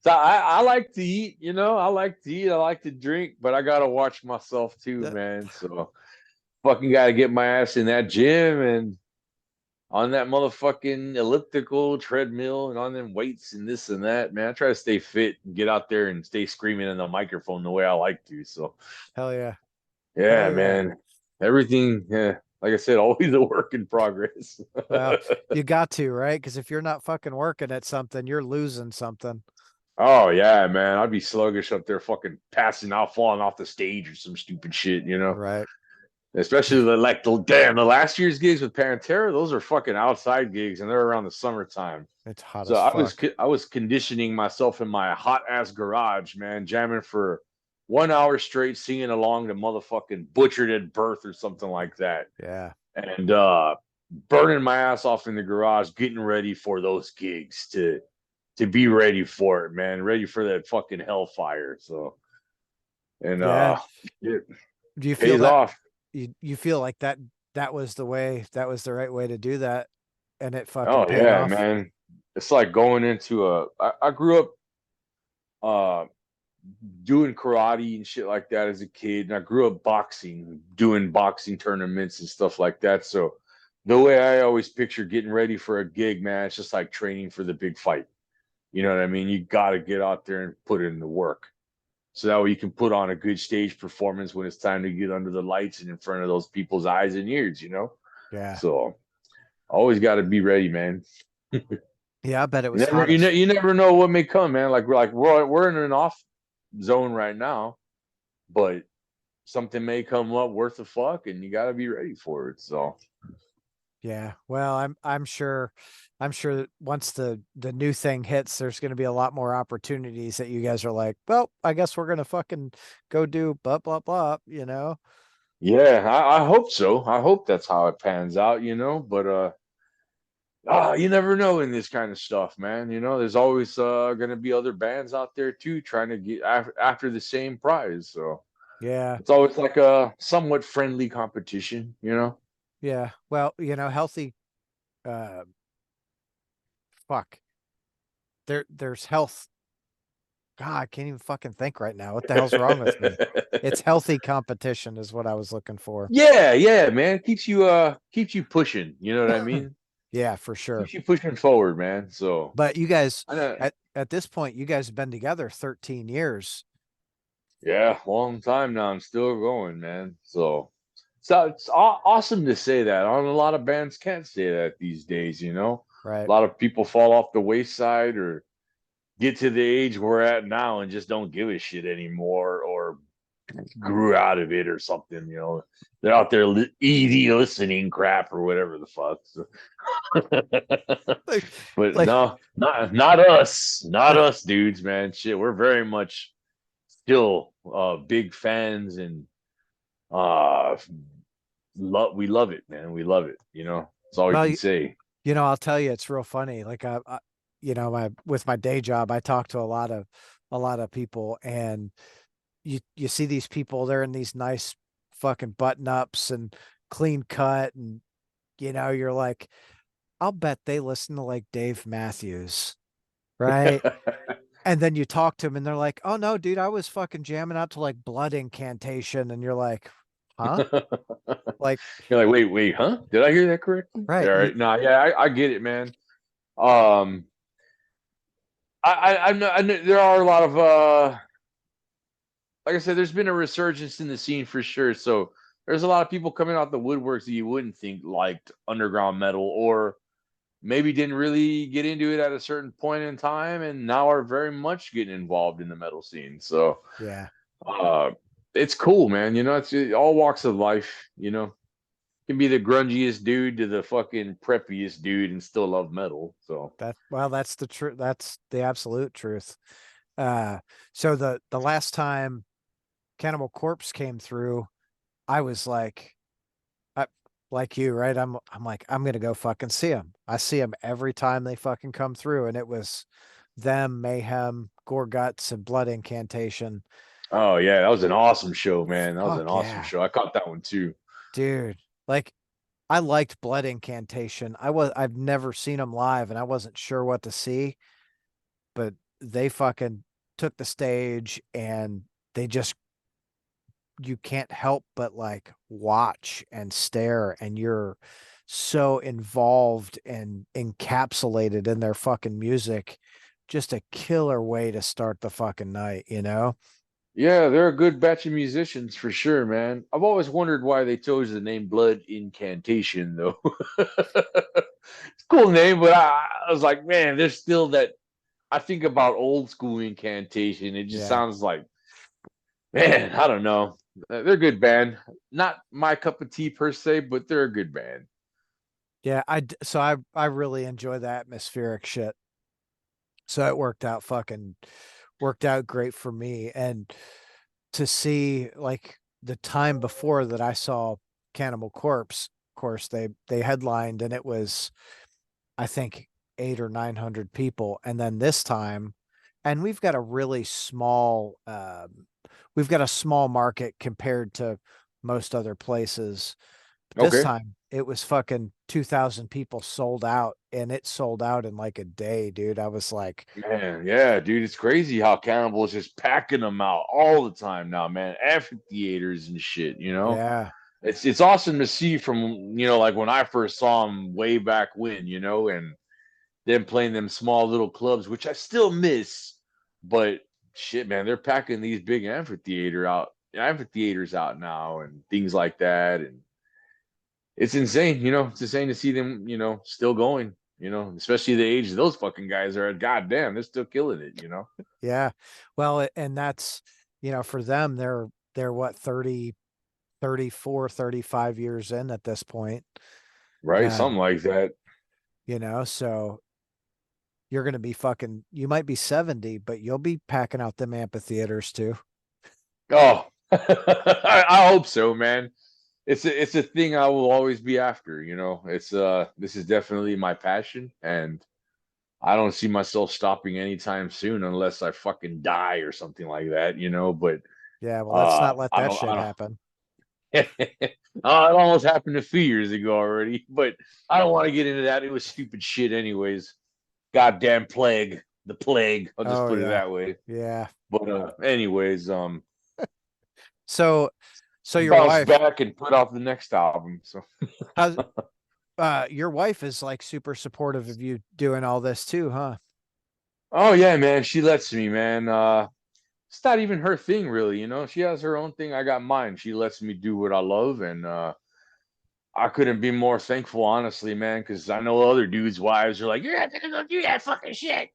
So I like to eat, you know. I like to eat. I like to drink, but I gotta watch myself too, man. So fucking gotta get my ass in that gym and on that motherfucking elliptical treadmill and on them weights and this and that, man. I try to stay fit and get out there and stay screaming in the microphone the way I like to. So Hell yeah. Hell yeah, yeah. man. Everything, yeah, like I said, always a work in progress. Well, you got to, right? Because if you're not fucking working at something, you're losing something. Oh yeah, man. I'd be sluggish up there fucking passing out, falling off the stage or some stupid shit, you know. Right. Especially the last year's gigs with Pantera, those are fucking outside gigs and they're around the summertime. It's hot So as fuck. I was conditioning myself in my hot ass garage, man, jamming for 1 hour straight, singing along to motherfucking Butchered at Birth or something like that, Yeah. and burning my ass off in the garage, getting ready for those gigs to be ready for it, man, ready for that fucking hellfire. So and Yeah. it Do you feel pays that off. you feel like that was the right way to do that and it fucking Oh paid yeah, off? man. It's like going into I grew up uh doing karate and shit like that as a kid, and I grew up boxing, doing boxing tournaments and stuff like that. So the way I always picture getting ready for a gig, man, it's just like training for the big fight. You know what I mean? You got to get out there and put in the work. So that way you can put on a good stage performance when it's time to get under the lights and in front of those people's eyes and ears, you know? Yeah. So always got to be ready, man. Yeah, I bet it You was never, hot you know, as you never know what may come, man. Like we're in an off zone right now, but something may come up worth a fuck, and you got to be ready for it. So Yeah. Well, I'm sure that once the new thing hits, there's going to be a lot more opportunities that you guys are like, well, I guess we're going to fucking go do blah blah blah, you know? Yeah, I hope so. I hope that's how it pans out, but you never know in this kind of stuff, man. There's always gonna be other bands out there too trying to get after the same prize. So Yeah. it's always like a somewhat friendly competition. Yeah. Well, healthy uh fuck. There's health. God, I can't even fucking think right now. What the hell's wrong with me? It's healthy competition is what I was looking for. Yeah, yeah, man. Keeps you pushing, you know what I mean? Yeah, for sure. Keeps you pushing forward, man. So But you guys I know. at this point, you guys have been together 13 years. Yeah, long time now. I'm still going, man. So it's awesome to say that. On a lot of bands can't say that these days. A Right. lot of people fall off the wayside or get to the age we're at now and just don't give a shit anymore or grew out of it or something. They're out there ED listening crap or whatever the fuck. So. Like, But like no, not us. Not us dudes, man. Shit, we're very much still big fans and uh we love it, man. We love it. That's all we well, can say. I'll tell you, it's real funny. Like my with my day job, I talk to a lot of people, and you see these people, they're in these nice fucking button ups and clean cut, and you're like, I'll bet they listen to like Dave Matthews, right? And then you talk to them and they're like, oh no, dude, I was fucking jamming out to like Blood Incantation. And you're like, huh? Like, You're like, wait, huh? Did I hear that correctly? right. Yeah, all right. No, yeah, I get it, man. Um, I know there are a lot of like I said, there's been a resurgence in the scene for sure. So there's a lot of people coming out the woodworks that you wouldn't think liked underground metal or maybe didn't really get into it at a certain point in time and now are very much getting involved in the metal scene. So Yeah. uh it's cool, man. It's all walks of life. Can be the grungiest dude to the fucking preppiest dude and still love metal. So Well, that's the truth. That's the absolute truth. Uh, so the last time Cannibal Corpse came through, I was like, I, like you, right? I'm like, I'm gonna go fucking see them. I see them every time they fucking come through, and it was them, Mayhem, Gore Guts, and Blood Incantation. oh yeah, that was an awesome show, man. That was an Fuck awesome yeah, show. I caught that one too. dude. Like, I liked Blood Incantation. I've never seen them live, and I wasn't sure what to see, but they fucking took the stage, and they just you can't help but like watch and stare, and you're so involved and encapsulated in their fucking music. Just a killer way to start the fucking night, you know? Yeah, they're a good batch of musicians for sure, man. I've always wondered why they chose the name Blood Incantation, though. It's a cool name, but I was like, man, there's still that. I think about old school Incantation. It just Yeah. sounds like, man, I don't know. They're a good band. Not my cup of tea per se, but they're a good band. Yeah, so I really enjoy the atmospheric shit. So it worked out great for me. And to see like the time before that I saw Cannibal Corpse, of course they headlined, and it was, I think, 800 or 900 people. And then this time, and we've got a small market compared to most other places. But this Okay. time it was fucking 2,000 people sold out, and it sold out in like a day, dude. I was like, Man, yeah, dude, it's crazy how Cannibal is just packing them out all the time now, man. Amphitheaters and shit. yeah, It's awesome to see from like when I first saw them way back when, and them playing them small little clubs, which I still miss. But shit, man, they're packing these big amphitheaters out now and things like that, and it's insane. It's insane to see them still going. Especially the age those fucking guys are at. Goddamn, they're still killing it. yeah. Well, and that's, for them, they're what, 30, 34, 35 years in at this point. right? Something like that. So you're going to be fucking, you might be 70, but you'll be packing out them amphitheaters too. Oh, I hope so, man. It's a thing I will always be after, you know. This is definitely my passion, and I don't see myself stopping anytime soon unless I fucking die or something like that, you know. But Yeah. Well, let's not let I that don't shit I happen. don't it almost happened a few years ago already, but I don't want to get into that. It was stupid shit anyways. Goddamn plague. The plague. I'll just Oh, put it yeah. that way. Yeah. But anyways, So, so your bounce wife, back and put out the next album. So how's, your wife is like super supportive of you doing all this too, huh? oh yeah, man, she lets me, man. It's not even her thing really, you know. She has her own thing, I got mine. She lets me do what I love, and I couldn't be more thankful, honestly, man, because I know other dudes' wives are like, you're not gonna go do that fucking shit.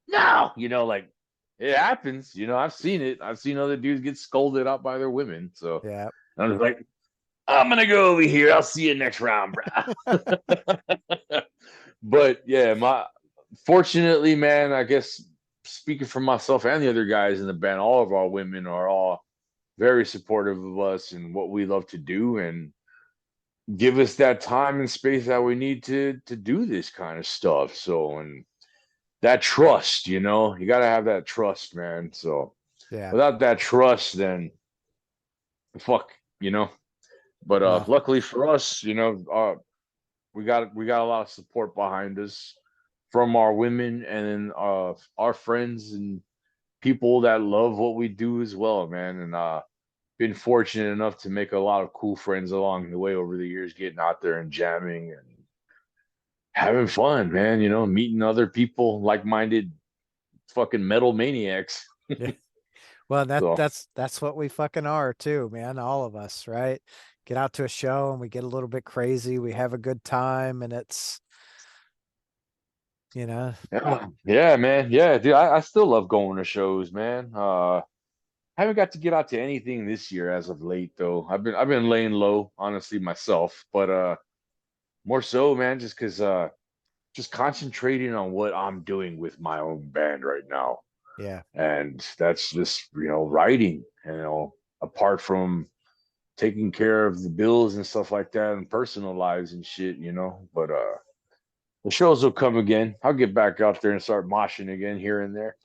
No, you know, like it happens. You know, I've seen it. I've seen other dudes get scolded out by their women. So Yeah. I was like, I'm gonna go over here. I'll see you next round, bro. But yeah, my fortunately, man, I guess speaking for myself and the other guys in the band, all of our women are all very supportive of us and what we love to do, and give us that time and space that we need to do this kind of stuff. So, and that trust, you know, you got to have that trust, man. So Yeah. without that trust, then fuck, you know. But Well, luckily for us, you know, we got a lot of support behind us from our women and our friends and people that love what we do as well, man. And been fortunate enough to make a lot of cool friends along the way over the years, getting out there and jamming and having fun, man. You know, meeting other people, like-minded fucking metal maniacs. yeah. Well, that So that's what we fucking are too, man. All of us, right? Get out to a show and we get a little bit crazy. We have a good time, and it's, you know, yeah, yeah, man, yeah, dude. I still love going to shows, man. Haven't got to get out to anything this year as of late, though. I've been laying low, honestly, myself. But more so, man, just because just concentrating on what I'm doing with my own band right now. yeah, And that's just, you know, writing, you know, apart from taking care of the bills and stuff like that and personal lives and shit, you know. But the shows will come again. I'll get back out there and start moshing again here and there.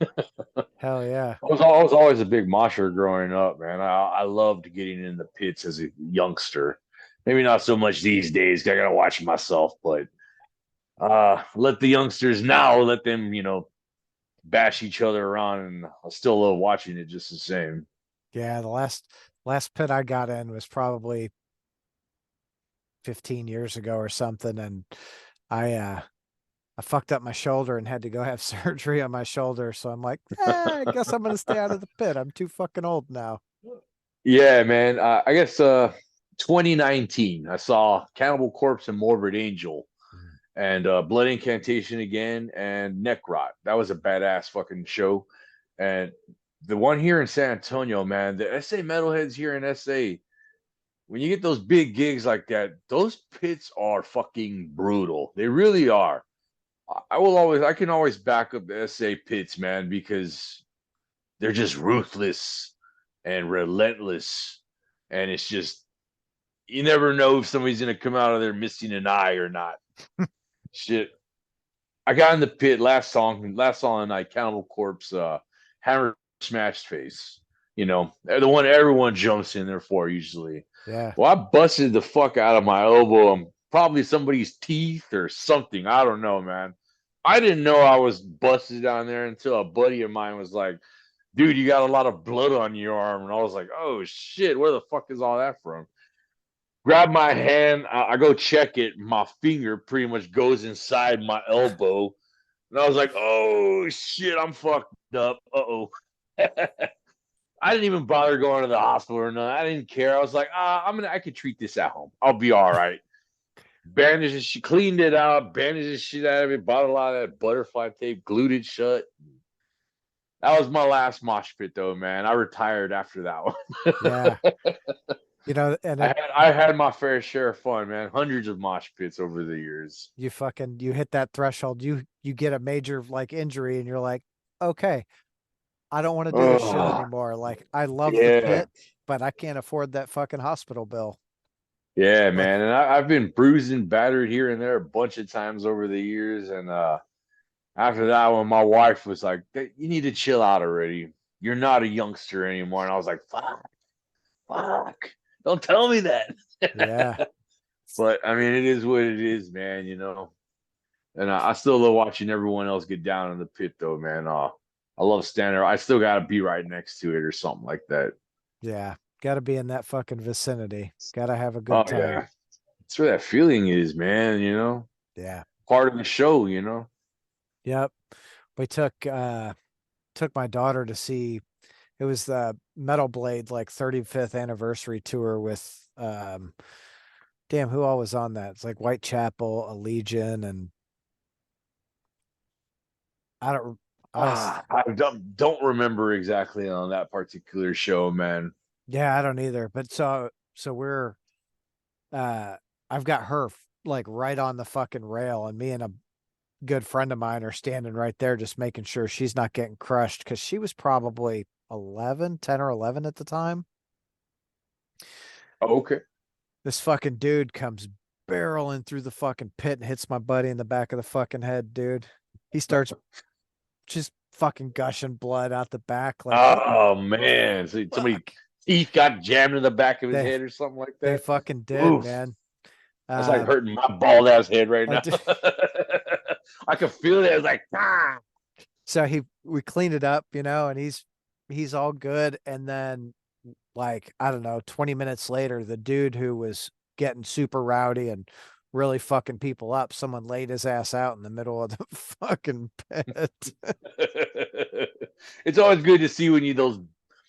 hell yeah, I was always a big mosher growing up, man. I loved getting in the pits as a youngster. Maybe not so much these days 'cause I gotta watch myself, but let the youngsters now let them, you know, bash each other around, and I still love watching it just the same. yeah. The last pit I got in was probably 15 years ago or something, and I fucked up my shoulder and had to go have surgery on my shoulder. So I'm like, I guess I'm gonna stay out of the pit. I'm too fucking old now. Yeah, man. I guess 2019, I saw Cannibal Corpse and Morbid Angel Mm. and Blood Incantation again and Necrot. That was a badass fucking show. And the one here in San Antonio, man, the SA Metalheads here in SA, when you get those big gigs like that, those pits are fucking brutal. They really are. I can always back up the SA pits, man, because they're just ruthless and relentless. And it's just, you never know if somebody's going to come out of there missing an eye or not. Shit. I got in the pit last song of the night, Cannibal Corpse, Hammer Smashed Face. You know, the one everyone jumps in there for usually. Yeah, Well, I busted the fuck out of my elbow, probably somebody's teeth or something. I don't know, man. I didn't know I was busted down there until a buddy of mine was like, dude, you got a lot of blood on your arm. And I was like, oh shit, where the fuck is all that from? Grab my hand, I go check it. My finger pretty much goes inside my elbow. And I was like, oh shit, I'm fucked up. Uh-oh. I didn't even bother going to the hospital or nothing. I didn't care. I was like, I could treat this at home. I'll be all right. Bandages, she cleaned it out, bandaged the shit out of it, bought a lot of that butterfly tape, glued it shut. That was my last mosh pit though, man. I retired after that one. yeah. You know, and I had my fair share of fun, man. Hundreds of mosh pits over the years. you hit that threshold. You get a major like injury, and you're like, okay, I don't want to do this shit Oh, anymore. Like, I love the yeah. pit, but I can't afford that fucking hospital bill. Yeah, Like, man. And I've been bruised and battered here and there a bunch of times over the years. And after that one, my wife was like, "Hey, you need to chill out already. You're not a youngster anymore." And I was like, fuck. Don't tell me that. yeah, But I mean, it is what it is, man, And I still love watching everyone else get down in the pit, though, man. I love standing there. I still got to be right next to it or something like that. yeah. Got to be in that fucking vicinity. Got to have a Oh, good time. yeah. That's where that feeling is, man, Yeah. part of the show. Yep. We took my daughter to see it was the Metal Blade like 35th anniversary tour with damn who all was on that? It's like Whitechapel, Allegiant, and I don't honest I don't remember exactly on that particular show, man. yeah, I don't either. But so we're uh I've got her like right on the fucking rail, and me and a good friend of mine are standing right there just making sure she's not getting crushed because she was probably 11, 10 or 11 at the time. Oh, okay. This fucking dude comes barreling through the fucking pit and hits my buddy in the back of the fucking head, dude. He starts just fucking gushing blood out the back. Like Oh man, so somebody fuck. teeth got jammed in the back of his They head or something like they that. fucking did, Oof, man. that's like Uh hurting my bald ass head right I now. did, I can feel it. It's like so he we cleaned it up, and he's all good. And then like, I don't know, 20 minutes later, the dude who was getting super rowdy and really fucking people up, someone laid his ass out in the middle of the fucking pit. it's always good to see when you those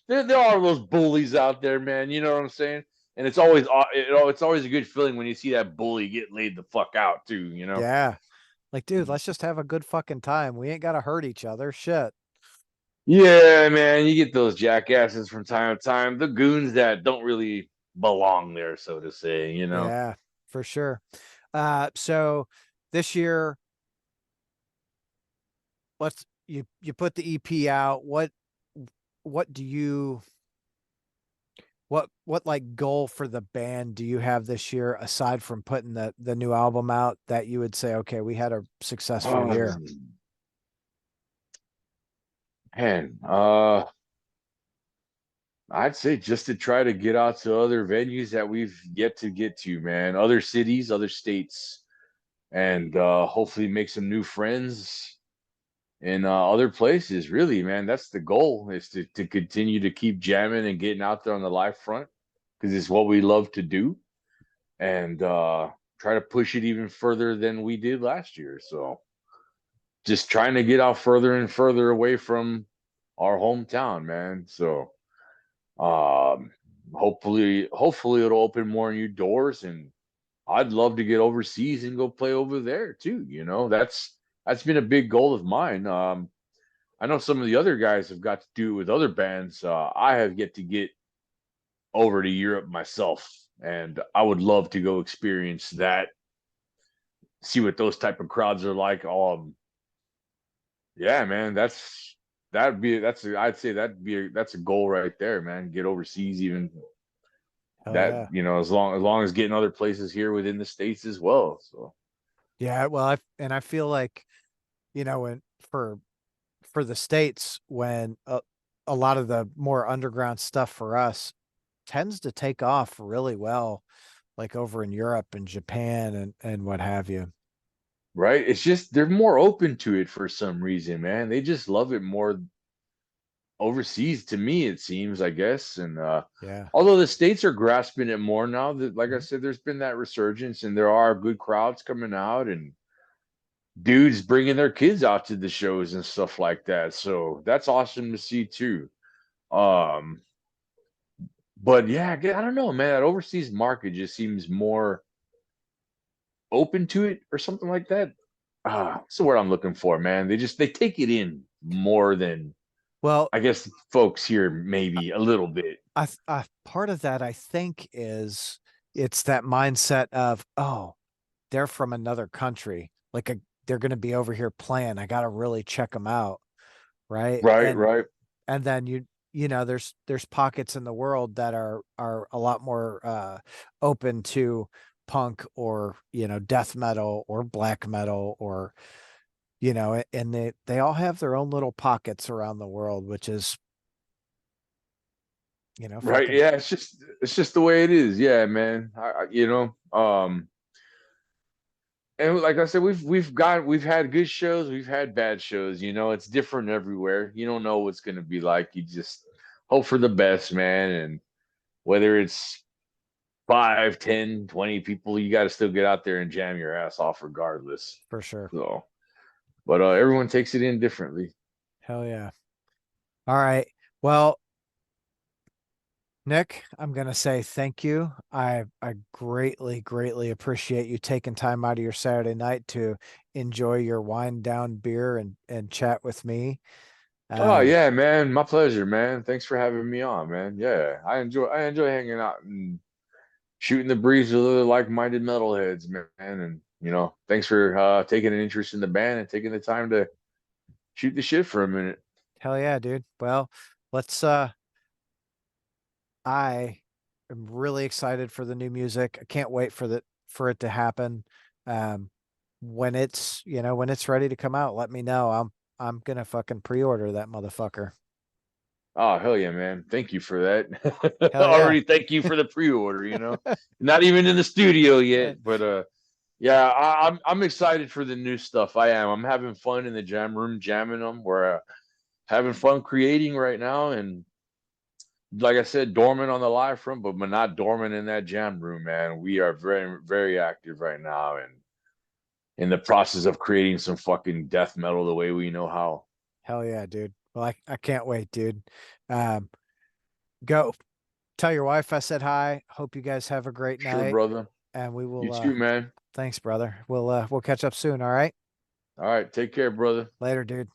there are those bullies out there, man. You know what I'm saying? And it's always a good feeling when you see that bully get laid the fuck out too. Yeah. Like, dude, let's just have a good fucking time. We ain't got to hurt each other. Shit. Yeah, man, you get those jackasses from time to time, the goons that don't really belong there, so to say. Yeah, for sure. So this year, you put the EP out. What do you what like goal for the band do you have this year aside from putting the new album out that you would say, okay, we had a successful year? Um, man, I'd say just to try to get out to other venues that we've yet to get to, man. Other cities, other states, and hopefully make some new friends in other places. Really, man, that's the goal is to continue to keep jamming and getting out there on the live front because it's what we love to do, and try to push it even further than we did last year. So just trying to get out further and further away from our hometown, man. So um, hopefully it'll open more new doors, and I'd love to get overseas and go play over there too. That's been a big goal of mine. I know some of the other guys have got to do it with other bands. I have yet to get over to Europe myself, and I would love to go experience that, see what those type of crowds are like. Yeah, man, I'd say that's a goal right there, man. Get overseas, even Hell that, yeah. as long as getting other places here within the states as well. So Yeah, well, I feel like, when for for the states, when a lot of the more underground stuff for us tends to take off really well, like over in Europe and Japan and what have you. right, it's just they're more open to it for some reason, man. They just love it more overseas to me, it seems, I guess. And Yeah. although the states are grasping it more now, that like I Mhm. said, there's been that resurgence, and there are good crowds coming out, and dudes bringing their kids out to the shows and stuff like that. So that's awesome to see too. Um, but yeah, I don't know, man. That overseas market just seems more open to it or something like that. That's the word I'm looking for, man. They take it in more than. Well, I guess folks here maybe a little bit. I part of that I think is it's that mindset of, oh, they're from another country. They're going to be over here playing. I got to really check them out, right? Right, right. And then there's pockets in the world that are a lot more open to punk or death metal or black metal or and they all have their own little pockets around the world, which is Right. fucking Yeah, it's just the way it is. Yeah, man. And like I said, we've had good shows, we've had bad shows, it's different everywhere. You don't know what's gonna be like. You just hope for the best, man. And whether it's 5, 10, 20 people, you gotta still get out there and jam your ass off regardless. for sure. So but everyone takes it in differently. Hell yeah. All right. Well, Nick, I'm gonna say thank you. I greatly, greatly appreciate you taking time out of your Saturday night to enjoy your wind down beer and chat with me. Oh Um, yeah, man. My pleasure, man. Thanks for having me on, man. Yeah, I enjoy hanging out and shooting the breeze with other like-minded metalheads, man. And thanks for taking an interest in the band and taking the time to shoot the shit for a minute. Hell yeah, dude. Well, let's I am really excited for the new music. I can't wait for it to happen. Um, when it's ready to come out, let me know. I'm gonna fucking pre-order that motherfucker. Oh hell yeah, man! Thank you for that. Hell yeah. Already, thank you for the pre-order. Not even in the studio Uh, yet, but yeah, I'm excited for the new stuff. I am. I'm having fun in the jam room, jamming them. We're having fun creating right now, and like I said, dormant on the live front, but we're not dormant in that jam room, man. We are very, very active right now and in the process of creating some fucking death metal the way we know how. Hell yeah, dude. Well, I can't wait, dude. Um, go tell your wife I said hi. Hope you guys have a great Sure, night, brother. and we You will too, man. thanks, brother. We'll catch up soon, all right? All right, take care, brother. Later, dude.